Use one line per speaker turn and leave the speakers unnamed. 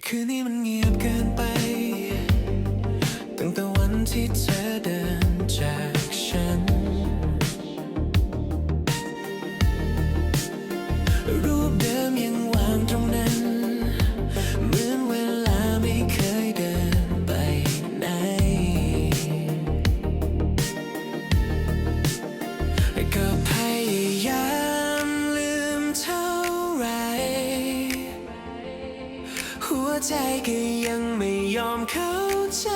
คืนนี้มันเงียบเกินไปตั้งแต่วันที่เธอเดินจากฉันรูปเดิมยังวางตรงนั้นเหมือนเวลาไม่เคยเดินไปไหนก็พยายามลืมเท่าไรหัวใจก็ยังไม่ยอมเข้าใจ